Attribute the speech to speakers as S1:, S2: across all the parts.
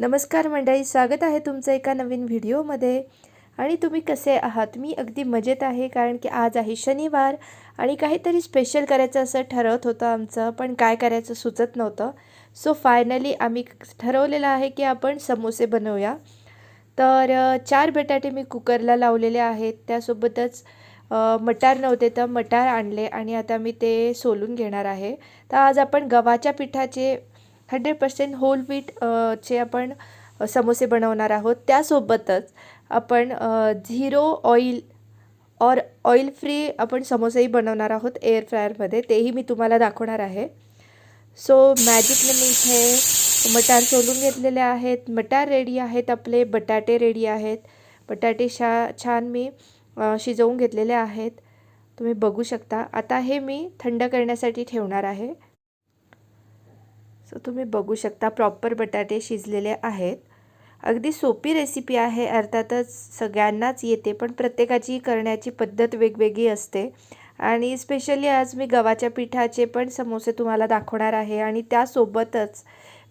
S1: नमस्कार मंडळी, स्वागत आहे तुमचं एका नवीन व्हिडिओमध्ये. आणि तुम्ही कसे आहात? मी अगदी मजेत आहे, कारण की आज आहे शनिवार आणि काहीतरी स्पेशल करायचं असं ठरवत होतं आमचं, पण काय करायचं सुचत नव्हतं. सो फायनली आम्ही ठरवलेलं आहे की आपण समोसे बनवूया. तर 4 बटाटे मी कुकरला लावलेले आहेत. त्यासोबतच मटार नव्हते तर मटार आणले आणि आता मी ते सोलून घेणार आहे. तर आज आपण गव्हाच्या पिठाचे 100% होल व्हीट चे आपण समोसे बनवणार आहोत. त्यासोबतच आपण झिरो ऑइल और ऑइल फ्री आपण समोसेही बनवणार आहोत एअर फ्रायरमध्ये. तेही मी तुम्हाला दाखवणार आहे. सो मॅजिकने मी इथे मटार सोलून घेतलेले आहेत. मटार रेडी आहेत आपले. बटाटे रेडी आहेत. बटाटे छान मी शिजवून घेतलेले आहेत. तुम्ही बघू शकता. आता हे मी थंड करण्यासाठी ठेवणार आहे. सो तुम्ही बघू शकता प्रॉपर बटाटे शिजलेले आहेत. अगदी सोपी रेसिपी आहे. अर्थातच सगळ्यांनाच येते, पण प्रत्येकाची करण्याची पद्धत वेगवेगळी असते. आणि स्पेशली आज मी गव्हाच्या पिठाचे पण समोसे तुम्हाला दाखवणार आहे आणि त्यासोबतच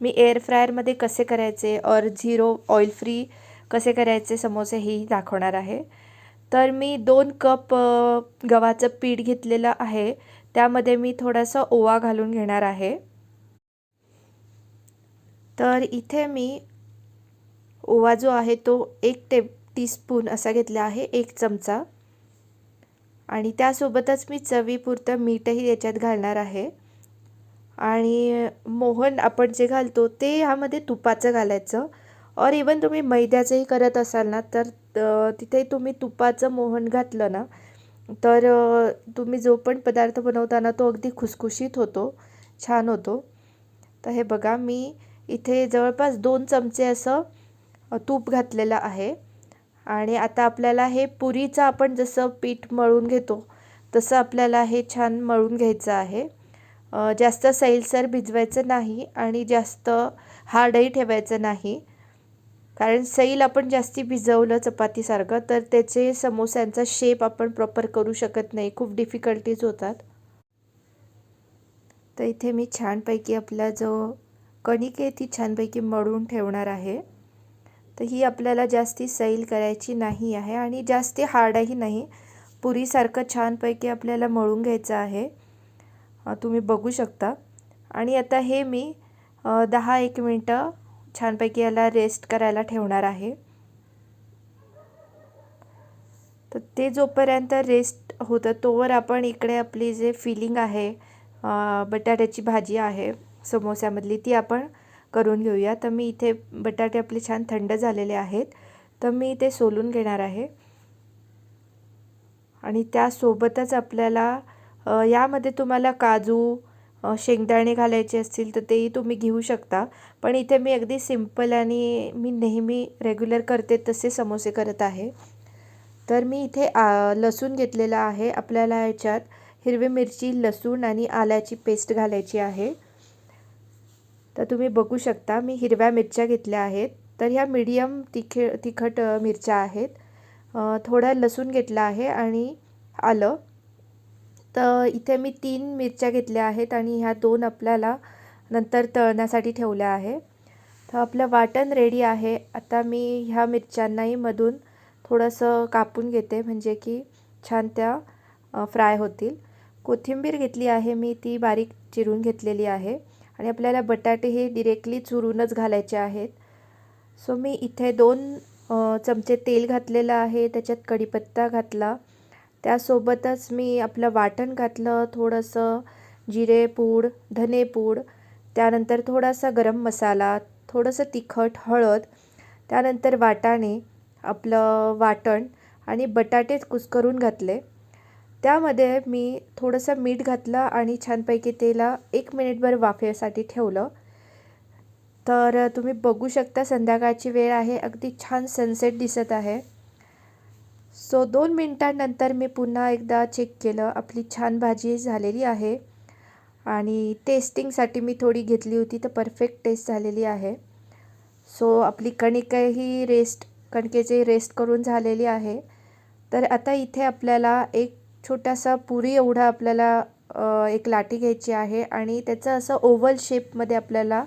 S1: मी एअर फ्रायरमध्ये कसे करायचे और झिरो ऑइल फ्री कसे करायचे समोसे हेही दाखवणार आहे. तर मी 2 कप गव्हाचं पीठ घेतलेलं आहे. त्यामध्ये मी थोडासा ओवा घालून घेणार आहे. तर इथे मी ओवा जो आहे तो 1 टीस्पून असा घेतला आहे, 1 चमचा. आणि त्यासोबतच मी चवीपुरतं मीठही याच्यात घालणार आहे. आणि मोहन आपण जे घालतो ते ह्यामध्ये तुपाचं घालायचं. और इवन तुम्ही मैद्याचंही करत असाल ना, तर तिथे तुम्ही तुपाचं मोहन घातलं ना, तर तुम्ही जो पण पदार्थ बनवताना तो अगदी खुसखुशीत होतो, छान होतो. तर हे बघा, मी इथे जवळपास 2 चमचे असं तूप घातलेलं आहे. आणि आता आपल्याला हे पुरीचं आपण जसं पीठ मळून घेतो तसं आपल्याला हे छान मळून घ्यायचं आहे. जास्त सैलसर भिजवायचं नाही आणि जास्त हार्डही ठेवायचं नाही, कारण सैल आपण जास्ती भिजवलं चपातीसारखं तर त्याचे समोस्यांचा शेप आपण प्रॉपर करू शकत नाही, खूप डिफिकल्टीज होतात. तर इथे मी छानपैकी आपला जो कणिक आहे ती छानपैकी मळून ठेवणार आहे. तर ही आपल्याला जास्ती सैल करायची नाही आहे आणि जास्ती हार्डही नाही, पुरीसारखं छानपैकी आपल्याला मळून घ्यायचं आहे. तुम्ही बघू शकता. आणि आता हे मी 10-1 मिनटं छानपैकी याला रेस्ट करायला ठेवणार आहे. तर ते जोपर्यंत रेस्ट होतं तोवर आपण इकडे आपली जे फिलिंग आहे, बटाट्याची भाजी आहे समोस्यामधली, ती आपण करून घेऊया. तर मी इथे बटाटे आपले छान थंड झालेले आहेत, तर मी ते सोलून घेणार आहे. आणि त्यासोबतच आपल्याला यामध्ये तुम्हाला काजू, शेंगदाणे घालायचे असतील तर तेही तुम्ही घेऊ शकता. पण इथे मी अगदी सिंपल आणि मी नेहमी रेग्युलर करते तसे समोसे करत आहे. तर मी इथे लसूण घेतलेला आहे. आपल्याला याच्यात हिरवी मिरची, लसूण आणि आल्याची पेस्ट घालायची आहे. तर तुम्ही बघू शकता मी हिरव्या मिरच्या घेतल्या आहेत. तर ह्या मीडियम तिखट मिरच्या आहेत. थोडा लसूण घेतला आहे आणि आलं. तर इथे मी 3 मिरच्या घेतल्या आहेत आणि ह्या 2 आपल्याला नंतर तळण्यासाठी ठेवल्या आहे. तर आपलं वाटण रेडी आहे. आता मी ह्या मिरच्यांनाही मधून थोडंसं कापून घेते, म्हणजे की छान त्या फ्राय होतील. कोथिंबीर घेतली आहे मी, ती बारीक चिरून घेतलेली आहे. आणि आपल्याला बटाटे हे डिरेक्टली चुरूनच घालायचे आहेत. सो मी इथे 2 चमचे तेल घातलेलं आहे. त्याच्यात कढीपत्ता घातला. त्यासोबतच मी आपलं वाटण घातलं, थोडंसं जिरेपूड, धनेपूड, त्यानंतर थोडासा गरम मसाला, थोडंसं तिखट, हळद, त्यानंतर वाटाणे, आपलं वाटण आणि बटाटेच कुस्करून घातले. त्यामध्ये मी थोडंसं मीठ घातलं आणि छानपैकी त्याला 1 मिनिटभर वाफेसाठी ठेवलं. तर तुम्ही बघू शकता संध्याकाळची वेळ आहे, अगदी छान सनसेट दिसत आहे. सो 2 मिनिटांनंतर मी पुन्हा एकदा चेक केलं. आपली छान भाजी झालेली आहे आणि टेस्टिंगसाठी मी थोडी घेतली होती, तर परफेक्ट टेस्ट झालेली आहे. सो आपली कणिकेची रेस्ट करून झालेली आहे. तर आता इथे आपल्याला एक छोटासा पुरी एवढा आपल्याला एक लाटी घ्यायची आहे आणि त्याचं असं ओव्हल शेपमध्ये आपल्याला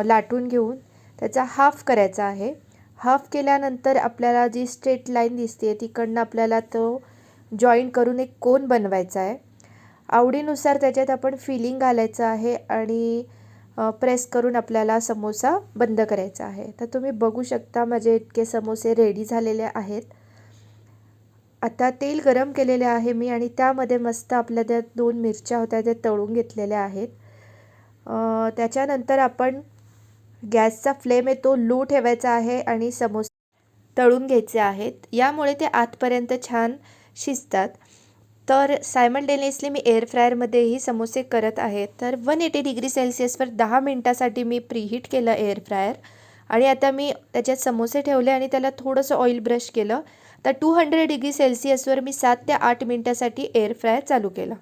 S1: लाटून घेऊन त्याचा हाफ करायचा आहे. हाफ केल्यानंतर आपल्याला जी स्ट्रेट लाईन दिसते तिकडनं आपल्याला तो जॉईन करून एक कोन बनवायचा आहे. आवडीनुसार त्याच्यात आपण फिलिंग घालायचं आहे आणि प्रेस करून आपल्याला समोसा बंद करायचा आहे. तर तुम्ही बघू शकता माझे इतके समोसे रेडी झालेले आहेत. आता तेल गरम केलेले आहे मी आणि त्यामध्ये मस्त आपल्या त्या 2 मिरच्या होत्या त्या तळून घेतलेल्या आहेत. त्याच्यानंतर आपण गॅसचा फ्लेम आहे तो लो ठेवायचा आहे आणि समोसे तळून घ्यायचे आहेत. यामुळे ते आतपर्यंत छान शिजतात. तर सायमल्टेनियसली मी एअर फ्रायरमध्येही समोसे करत आहे. तर 180 डिग्री सेल्सिअसवर 10 मिनटासाठी मी प्रीहीट केलं एअर फ्रायर आणि आता मी त्याच्यात समोसे ठेवले आणि त्याला थोडंसं ऑइल ब्रश केलं. तर 200 डिग्री सेल्सिअसवर मी 7 ते 8 मिनटासाठी एअर फ्रायर चालू केला.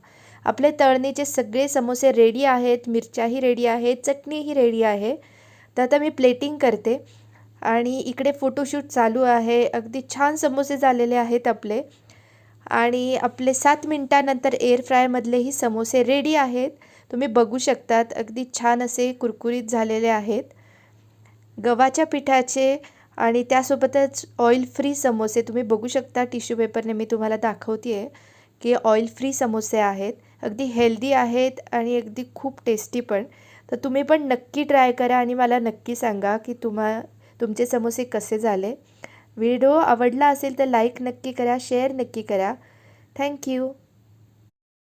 S1: आपले तळणीचे सगळे समोसे रेडी आहेत, मिरच्याही रेडी आहेत, चटणीही रेडी आहे. तर आता मी प्लेटिंग करते आणि इकडे फोटोशूट चालू आहे. अगदी छान समोसे झालेले आहेत आपले आणि आपले 7 मिनटानंतर एअर फ्रायमधलेही समोसे रेडी आहेत. तुम्ही बघू शकतात अगदी छान असे कुरकुरीत झालेले आहेत. गव्हाच्या पिठाचे आणि त्यासोबतच ऑइल फ्री समोसे तुम्ही बघू शकता. टिश्यू पेपरने मी तुम्हाला दाखवते आहे की ऑइल फ्री समोसे आहेत. अगदी हेल्दी आहेत आणि अगदी खूप टेस्टी पण. तर तुम्ही पण नक्की ट्राय करा आणि मला नक्की सांगा की तुमचे समोसे कसे झाले. व्हिडिओ आवडला असेल तर लाईक नक्की करा, शेअर नक्की करा. थँक्यू.